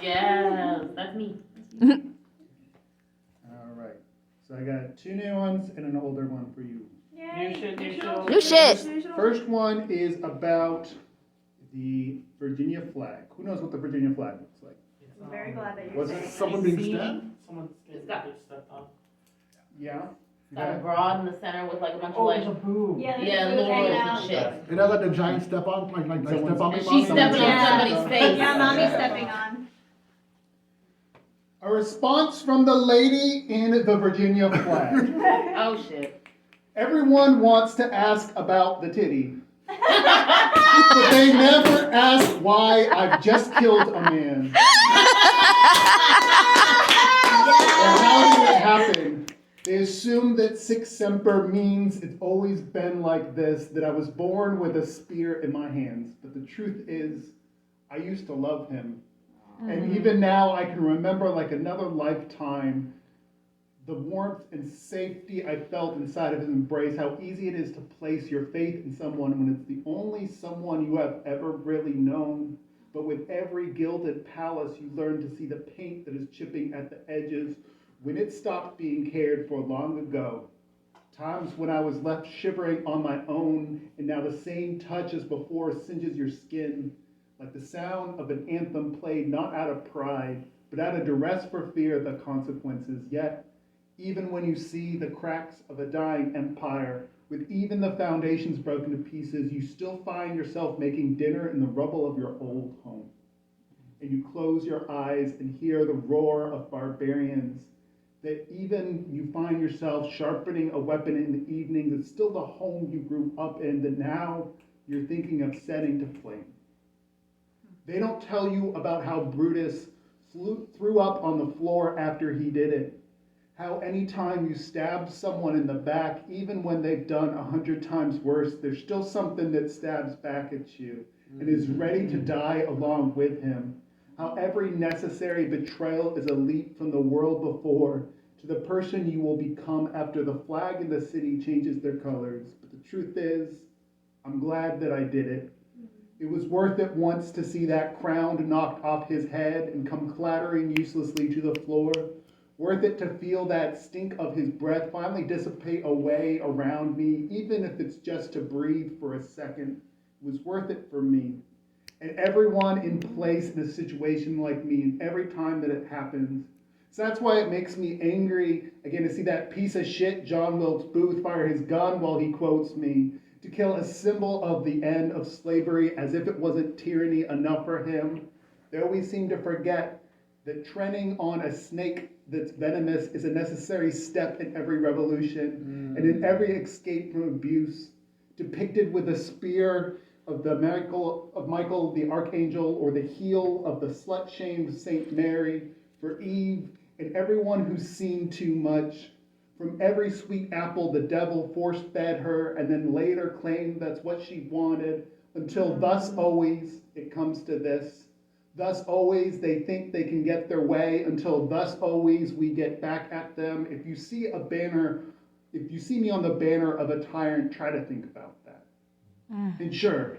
Yes, that's me. All right. So I got 2 new ones and an older one for you. New shit. New shit. First one is about the Virginia flag. Who knows what the Virginia flag looks like? I'm very glad that you're Was saying it that. someone being stabbed? Someone's It's got stepped on. Yeah. Got a broad in the center with like a bunch of Oh, like. there's a boob. Yeah, there's Yeah, food little hanging rolls out. and shit. You know, like the giant step on, like Someone's- step on. And mommy? she's stepping on Yeah. somebody's face. Yeah, mommy's stepping on. A response from the lady in the Virginia flag. Oh shit. Everyone wants to ask about the titty, but they never ask why I've just killed a man. Or how did it happen? They assume that Sic Semper means it's always been like this, that I was born with a spear in my hands. But the truth is, I used to love him. And even now, I can remember like another lifetime, the warmth and safety I felt inside of his embrace, how easy it is to place your faith in someone when it's the only someone you have ever really known. But with every gilded palace, you learn to see the paint that is chipping at the edges when it stopped being cared for long ago. Times when I was left shivering on my own, and now the same touch as before singes your skin, like the sound of an anthem played not out of pride, but out of duress for fear of the consequences. Yet, even when you see the cracks of a dying empire, with even the foundations broken to pieces, you still find yourself making dinner in the rubble of your old home. And you close your eyes and hear the roar of barbarians, that even you find yourself sharpening a weapon in the evening, that's still the home you grew up in, that now you're thinking of setting to flame. They don't tell you about how Brutus threw up on the floor after he did it. How anytime you stab someone in the back, even when they've done 100 times worse, there's still something that stabs back at you and is ready to die along with him. How every necessary betrayal is a leap from the world before to the person you will become after the flag in the city changes their colors. But the truth is, I'm glad that I did it. It was worth it once to see that crown knocked off his head and come clattering uselessly to the floor. Worth it to feel that stink of his breath finally dissipate away around me, even if it's just to breathe for a second. It was worth it for me. And everyone in place in a situation like me, and every time that it happens. So that's why it makes me angry, again, to see that piece of shit John Wilkes Booth fire his gun while he quotes me, to kill a symbol of the end of slavery as if it wasn't tyranny enough for him. They always seem to forget that treading on a snake that's venomous is a necessary step in every revolution and in every escape from abuse, depicted with a spear of Michael the Archangel, or the heel of the slut-shamed Saint Mary, for Eve and everyone who's seen too much. From every sweet apple the devil force-fed her and then later claimed that's what she wanted, until thus always it comes to this. Thus always they think they can get their way, until thus always we get back at them. If you see me on the banner of a tyrant, try to think about that. And sure,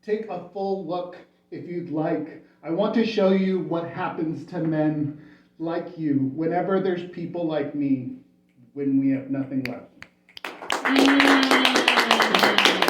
take a full look if you'd like. I want to show you what happens to men like you whenever there's people like me, when we have nothing left.